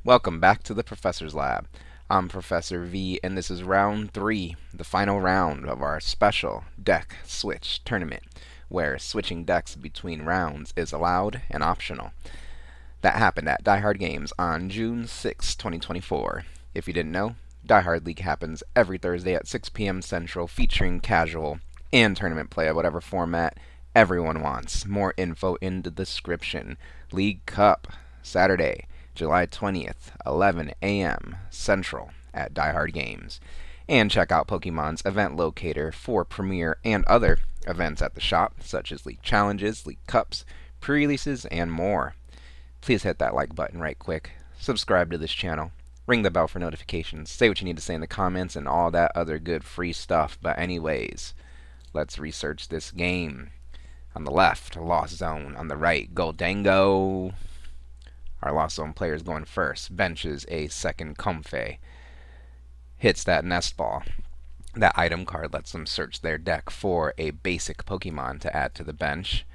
Welcome back to the Professor's Lab. I'm Professor V, and this is round 3, the final round of our special deck switch tournament, where switching decks between rounds is allowed and optional. That happened at Die Hard Games on June 6, 2024. If you didn't know, Die Hard League happens every Thursday at 6 p.m. Central, featuring casual and tournament play of whatever format everyone wants. More info in the description. League Cup, Saturday, July 20th, 11 a.m. Central at Die Hard Games. And check out Pokemon's event locator for premiere and other events at the shop, such as League Challenges, League Cups, pre-releases, and more. Please hit that like button right quick, subscribe to this channel, ring the bell for notifications, say what you need to say in the comments, and all that other good free stuff. But anyways, let's research this game. On the left, Lost Zone. On the right, Goldango. Our Lost Zone player is going first. Benches a second Comfey. Hits that Nest Ball. That item card lets them search their deck for a basic Pokemon to add to the bench.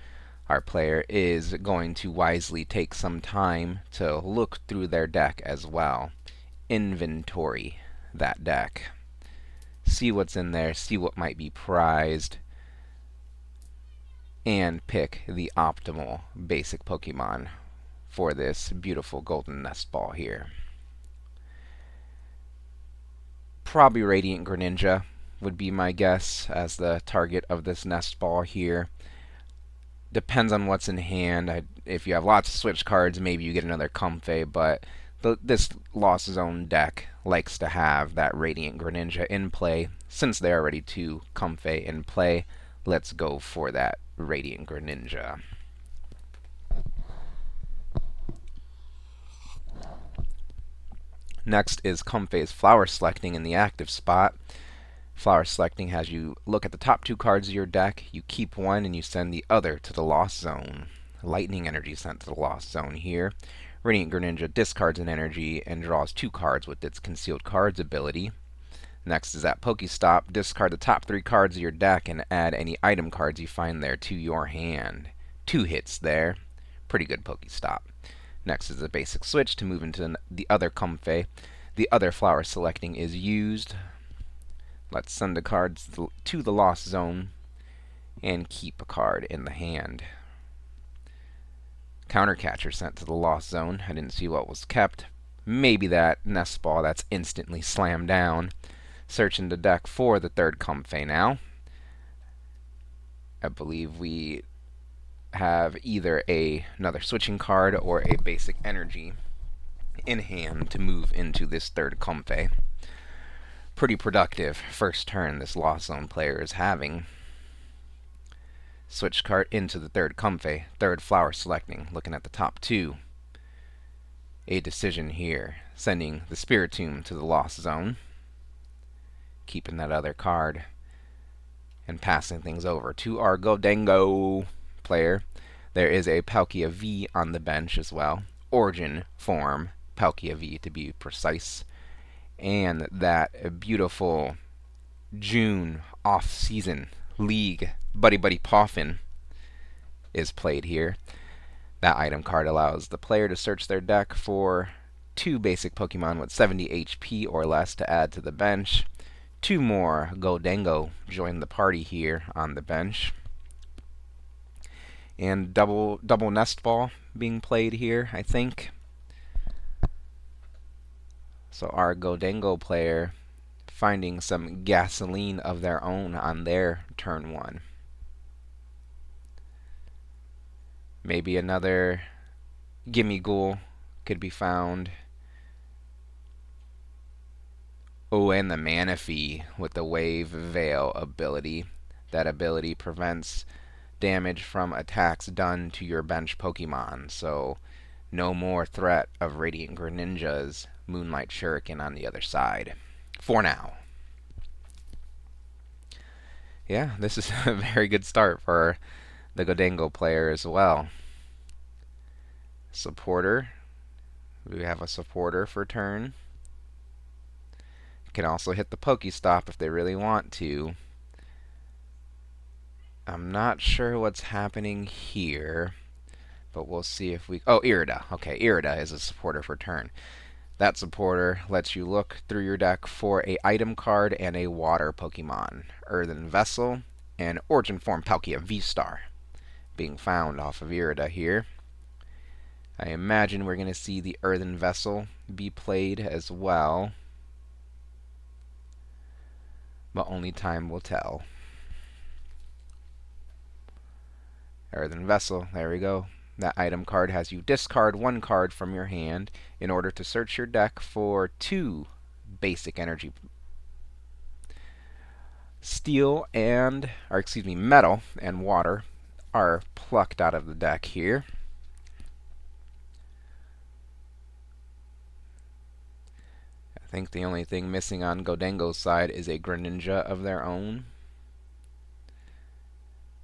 Our player is going to wisely take some time to look through their deck as well. Inventory that deck. See what's in there, see what might be prized, and pick the optimal basic Pokemon for this beautiful golden nest ball here. Probably Radiant Greninja would be my guess as the target of this nest ball here. Depends on what's in hand. If you have lots of switch cards, maybe you get another Comfey, but this Lost Zone deck likes to have that Radiant Greninja in play. Since there are already two Comfey in play, let's go for that Radiant Greninja. Next is Comfey's Flower Selecting in the active spot. Flower Selecting has you look at the top two cards of your deck, you keep one, and you send the other to the Lost Zone. Lightning Energy sent to the Lost Zone here. Radiant Greninja discards an energy and draws two cards with its Concealed Cards ability. Next is that Pokestop. Discard the top three cards of your deck and add any item cards you find there to your hand. 2 hits there. Pretty good Pokestop. Next is a basic switch to move into the other Comfey. The other Flower Selecting is used. Let's send the cards to the Lost Zone and keep a card in the hand. Counter Catcher sent to the Lost Zone. I didn't see what was kept. Maybe that Nest Ball that's instantly slammed down. Searching the deck for the third Comfey now. I believe we have either another switching card or a basic energy in hand to move into this third Comfey. Pretty productive first turn this Lost Zone player is having. Switch card into the third Comfey, third Flower Selecting, looking at the top two. A decision here, sending the Spiritomb to the Lost Zone, keeping that other card, and passing things over to our Goldango player. There is a Palkia V on the bench as well. Origin form Palkia V to be precise. And that beautiful June off-season league Buddy Buddy Poffin is played here. That item card allows the player to search their deck for 2 basic Pokemon with 70 HP or less to add to the bench. 2 more Goldango join the party here on the bench. And double Nest Ball being played here, I think. So our Goldango player finding some gasoline of their own on their turn 1. Maybe another Gimmighoul could be found. Oh, and the Manaphy with the Wave Veil ability. That ability prevents damage from attacks done to your bench Pokemon, so no more threat of Radiant Greninja's Moonlight Shuriken on the other side. For now. Yeah, this is a very good start for the Goldango player as well. Supporter. We have a supporter for turn. Can also hit the Pokestop if they really want to. I'm not sure what's happening here, but we'll see if we... Oh, Irida. Okay, Irida is a supporter for turn. That supporter lets you look through your deck for a item card and a water Pokemon. Earthen Vessel and Origin Form Palkia V-Star being found off of Irida here. I imagine we're going to see the Earthen Vessel be played as well, but only time will tell. Earthen Vessel, there we go. That item card has you discard one card from your hand in order to search your deck for 2 basic energy. Metal and water are plucked out of the deck here. I think the only thing missing on Gholdengo's side is a Greninja of their own.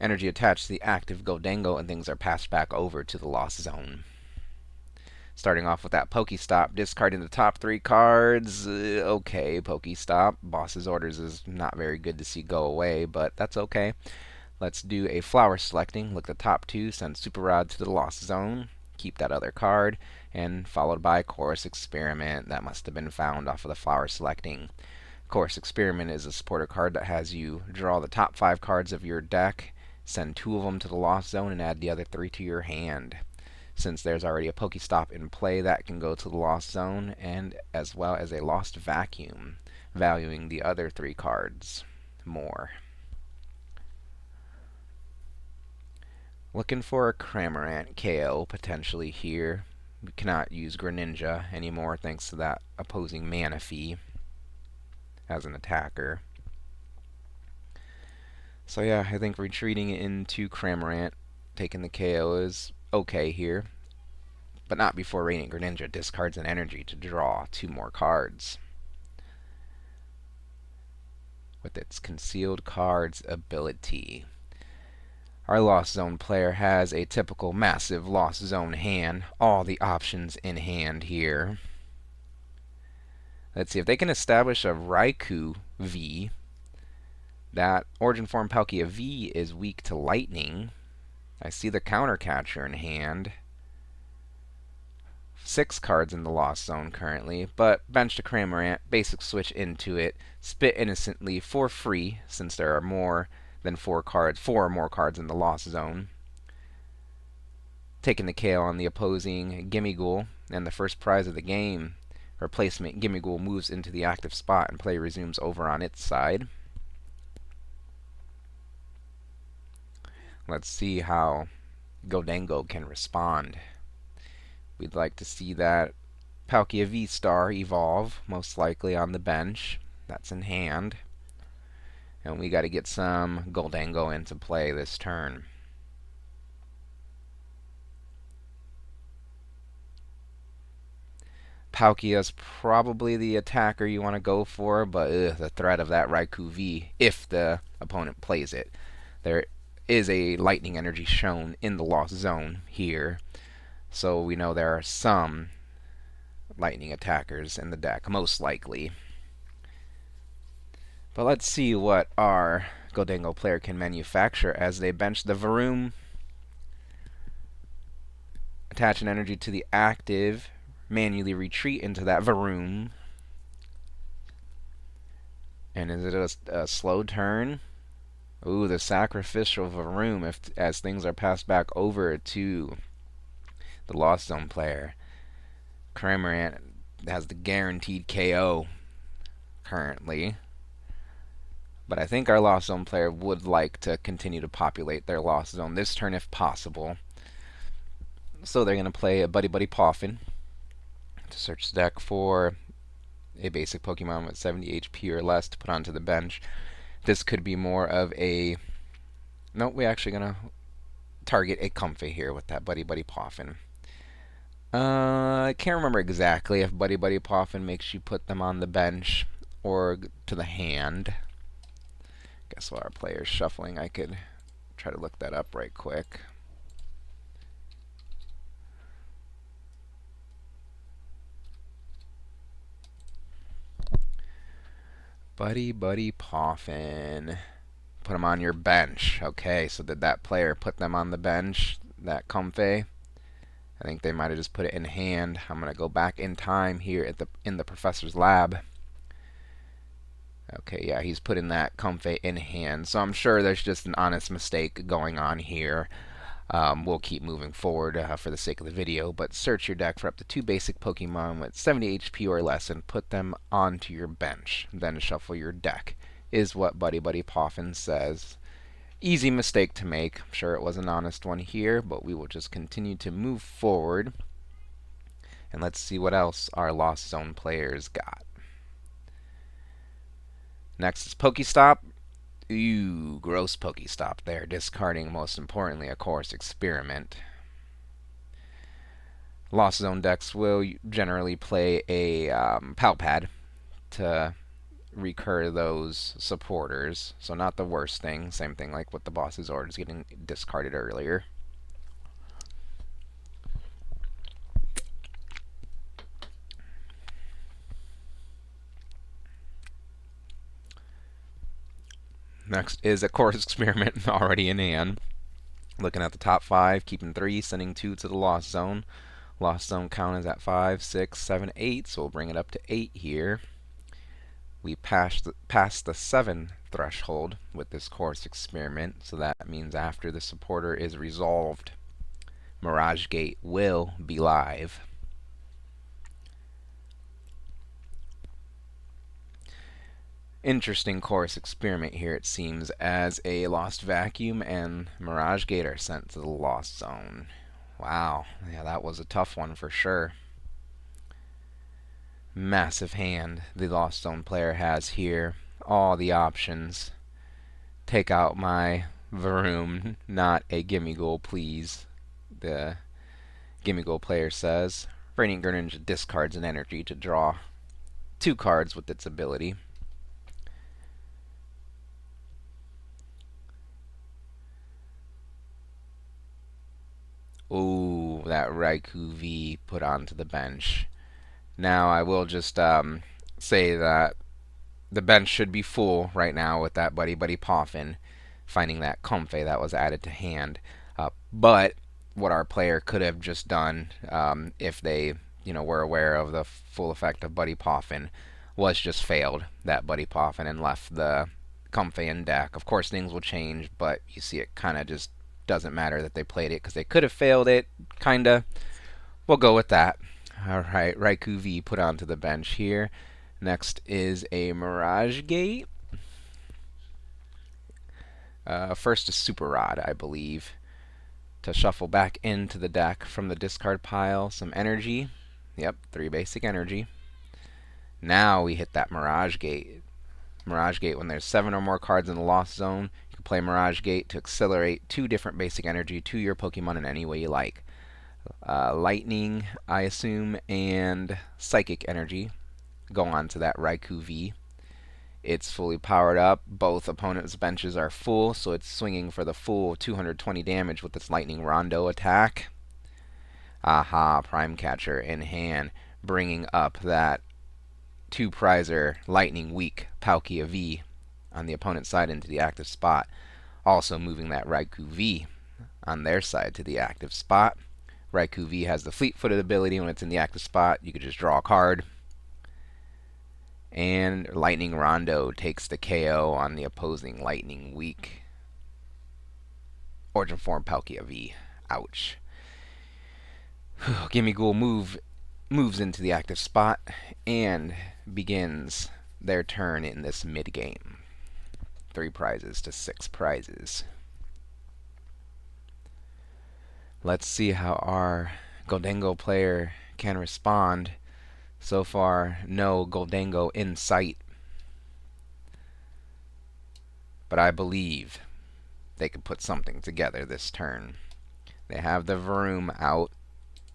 Energy attached to the active Gholdengo and things are passed back over to the Lost Zone. Starting off with that Pokestop, discarding the top 3 cards. Okay, Pokestop. Boss's orders is not very good to see go away, but that's okay. Let's do a flower selecting. Look at the top 2, send Super Rod to the Lost Zone. Keep that other card, and followed by Chorus Experiment. That must have been found off of the flower selecting. Chorus Experiment is a supporter card that has you draw the top 5 cards of your deck, send 2 of them to the Lost Zone, and add the other 3 to your hand. Since there's already a Pokestop in play, that can go to the Lost Zone, and as well as a Lost Vacuum, valuing the other 3 cards more. Looking for a Cramorant KO potentially here. We cannot use Greninja anymore thanks to that opposing mana fee as an attacker. So yeah, I think retreating into Cramorant, taking the KO is okay here, but not before Radiant Greninja discards an energy to draw 2 more cards. With its Concealed Cards ability. Our Lost Zone player has a typical massive Lost Zone hand, all the options in hand here. Let's see if they can establish a Raikou V. That Origin Form Palkia V is weak to Lightning. I see the Counter Catcher in hand. 6 cards in the Lost Zone currently, but bench to Cramorant, basic switch into it, spit Innocently for free since there are more than 4 or more cards in the Lost Zone. Taking the KO on the opposing Gimmighoul, and the first prize of the game, replacement Gimmighoul moves into the active spot and play resumes over on its side. Let's see how Gholdengo can respond. We'd like to see that Palkia V-Star evolve, most likely on the bench. That's in hand. And we got to get some Gholdengo into play this turn. Palkia's probably the attacker you want to go for, but the threat of that Raikou V, if the opponent plays it. There is a lightning energy shown in the Lost Zone here, so we know there are some lightning attackers in the deck, most likely. But let's see what our Gholdengo player can manufacture as they bench the Varoom. Attach an energy to the active, manually retreat into that Varoom. And is it a slow turn? Ooh, the sacrificial Varoom as things are passed back over to the Lost Zone player. Cramorant has the guaranteed KO currently. But I think our Lost Zone player would like to continue to populate their Lost Zone this turn if possible. So they're going to play a Buddy Buddy Poffin to search the deck for a basic Pokemon with 70 HP or less to put onto the bench. This could be more of a... Nope, we're actually going to target a Comfey here with that Buddy Buddy Poffin. I can't remember exactly if Buddy Buddy Poffin makes you put them on the bench or to the hand. Guess while our player's shuffling, I could try to look that up right quick. Buddy Buddy Poffin. Put them on your bench. Okay, so did that player put them on the bench? That Comfey? I think they might have just put it in hand. I'm gonna go back in time here at in the professor's lab. Okay, yeah, he's putting that Comfey in hand, so I'm sure there's just an honest mistake going on here. We'll keep moving forward for the sake of the video, but search your deck for up to 2 basic Pokemon with 70 HP or less and put them onto your bench. Then shuffle your deck, is what Buddy Buddy Poffin says. Easy mistake to make. I'm sure it was an honest one here, but we will just continue to move forward. And let's see what else our Lost Zone players got. Next is Pokestop. Ooh, gross Pokestop there. Discarding, most importantly, a Course Experiment. Lost Zone decks will generally play a Pal Pad to recur those supporters. So not the worst thing. Same thing like with the boss's orders getting discarded earlier. Next is a Course Experiment already in hand. Looking at the top 5, keeping 3, sending 2 to the Lost Zone. Lost Zone count is at 5, 6, 7, 8, so we'll bring it up to 8 here. We passed the 7 threshold with this Course Experiment, so that means after the supporter is resolved, Mirage Gate will be live. Interesting Course Experiment here, it seems, as a Lost Vacuum and Mirage Gate are sent to the Lost Zone. Wow, yeah, that was a tough one for sure. Massive hand the Lost Zone player has here. All the options. Take out my Varoom, not a Gimmighoul, please. The Gimmighoul player says. Radiant Greninja discards an energy to draw 2 cards with its ability. Ooh, that Raikou V put onto the bench. Now I will just say that the bench should be full right now with that Buddy Buddy Poffin finding that Comfey that was added to hand. But what our player could have just done if they were aware of the full effect of Buddy Poffin was just failed that Buddy Poffin and left the Comfey in deck. Of course things will change, but you see it kind of just doesn't matter that they played it because they could have failed it, kinda. We'll go with that. Alright, Raikou V put onto the bench here. Next is a Mirage Gate. First a Super Rod, I believe. To shuffle back into the deck from the discard pile some energy. Yep, 3 basic energy. Now we hit that Mirage Gate. Mirage Gate, when there's 7 or more cards in the Lost Zone, you can play Mirage Gate to accelerate 2 different basic energy to your Pokemon in any way you like. Lightning, I assume, and Psychic energy go on to that Raikou V. It's fully powered up. Both opponents' benches are full, so it's swinging for the full 220 damage with its Lightning Rondo attack. Aha, Prime Catcher in hand, bringing up that 2-prizer Lightning Weak Palkia V on the opponent's side into the active spot. Also moving that Raikou V on their side to the active spot. Raikou V has the fleet-footed ability. When it's in the active spot, you could just draw a card. And Lightning Rondo takes the KO on the opposing Lightning Weak Origin Form Palkia V. Ouch. Gimmighoul moves into the active spot and begins their turn in this mid-game. 3 prizes to 6 prizes. Let's see how our Gholdengo player can respond. So far, no Gholdengo in sight. But I believe they can put something together this turn. They have the Varoom out.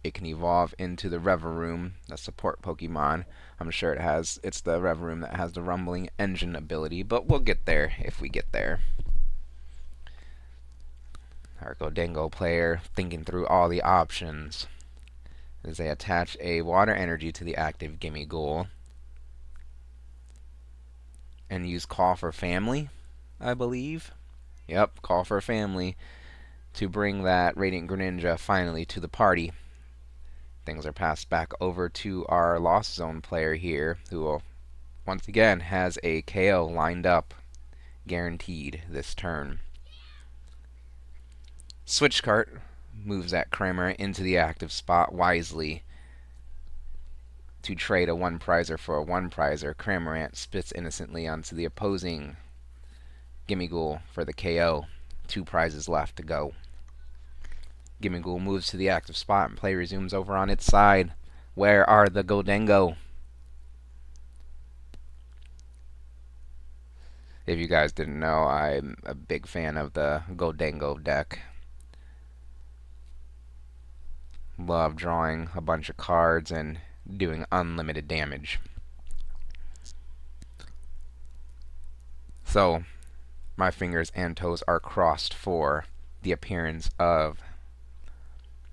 It can evolve into the Reveroom, the support Pokemon. I'm sure it's the Reveroom that has the Rumbling Engine ability, but we'll get there if we get there. Our Gholdengo player thinking through all the options as they attach a Water Energy to the active Gimmighoul and use Call for Family, I believe. Yep, Call for Family to bring that Radiant Greninja finally to the party. Things are passed back over to our Lost Zone player here, who will, once again has a KO lined up, guaranteed this turn. Switch cart moves that Kramer into the active spot wisely to trade a one prizer for a one prizer. Cramorant spits innocently onto the opposing Gimmighoul for the KO. 2 prizes left to go. Gimmighoul moves to the active spot and play resumes over on its side. Where are the Gholdengo? If you guys didn't know, I'm a big fan of the Gholdengo deck. Love drawing a bunch of cards and doing unlimited damage. So, my fingers and toes are crossed for the appearance of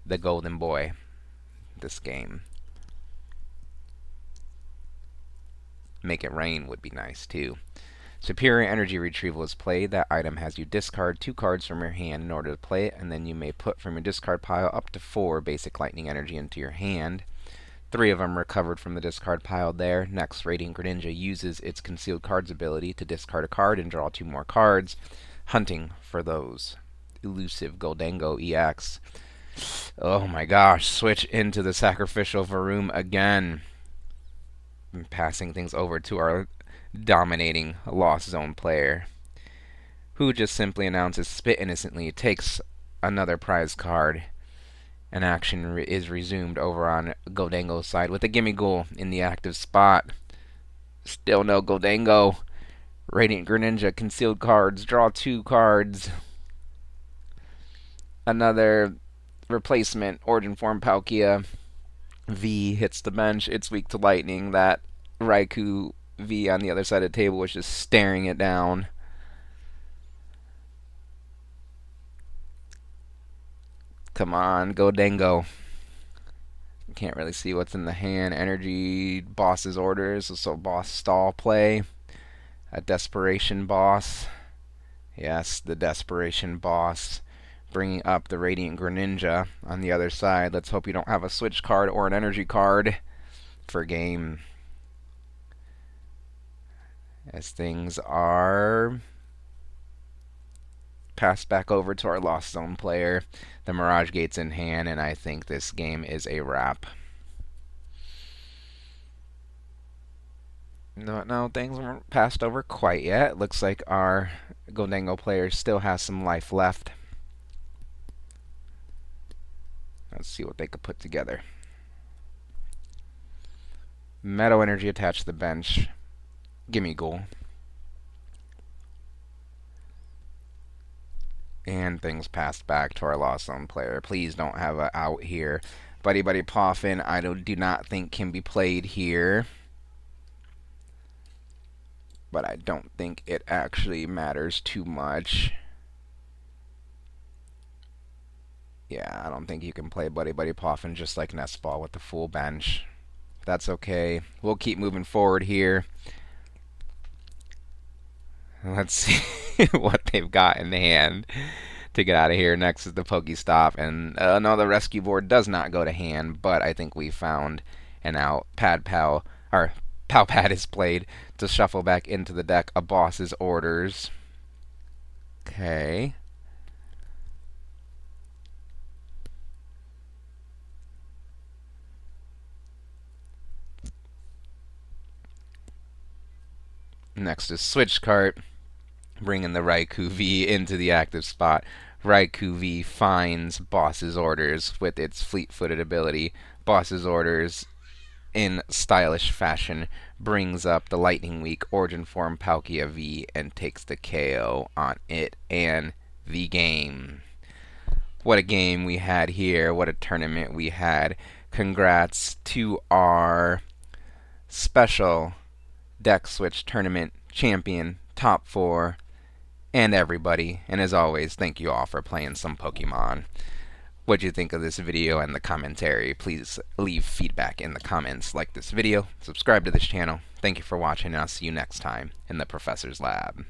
the Golden Boy this game. Make it rain would be nice too. Superior Energy Retrieval is played. That item has you discard 2 cards from your hand in order to play it, and then you may put from your discard pile up to 4 basic lightning energy into your hand. 3 of them recovered from the discard pile there. Next, Radiant Greninja uses its Concealed Cards ability to discard a card and draw 2 more cards, hunting for those elusive Gholdengo EX. Oh my gosh, switch into the Sacrificial Varoom again. I'm passing things over to our dominating Lost Zone player, who just simply announces Spit Innocently, takes another prize card, and action is resumed over on Gholdengo's side with a Gimmighoul in the active spot. Still no Gholdengo. Radiant Greninja, concealed cards, draw 2 cards. Another replacement, Origin Form Palkia. V hits the bench. It's weak to lightning. That Raikou V on the other side of the table was just staring it down. Come on, Gholdengo. Can't really see what's in the hand. Energy, boss's orders, so boss stall play. A desperation boss. Yes, the desperation boss. Bringing up the Radiant Greninja on the other side. Let's hope you don't have a switch card or an energy card for game. As things are passed back over to our Lost Zone player. The Mirage Gate's in hand, and I think this game is a wrap. No, things weren't passed over quite yet. Looks like our Gholdengo player still has some life left. Let's see what they could put together. Meadow Energy attached to the bench. Gimmighoul. And things passed back to our Lost Zone player. Please don't have a out here. Buddy Poffin, I do not think can be played here. But I don't think it actually matters too much. Yeah, I don't think you can play Buddy Poffin just like Nestball with the full bench. That's okay. We'll keep moving forward here. Let's see what they've got in hand to get out of here. Next is the Pokestop, and no, the rescue board does not go to hand, but I think we found an out. Pal Pad is played to shuffle back into the deck a boss's orders. Okay. Next is Switch Cart, bringing the Raikou V into the active spot. Raikou V finds Boss's Orders with its fleet-footed ability. Boss's Orders, in stylish fashion, brings up the Lightning Weak Origin Form Palkia V and takes the KO on it and the game. What a game we had here. What a tournament we had. Congrats to our special Deck Switch Tournament champion, top 4, and everybody. And as always, thank you all for playing some Pokemon. What do you think of this video and the commentary? Please leave feedback in the comments. Like this video, subscribe to this channel. Thank you for watching, and I'll see you next time in the Professor's Lab.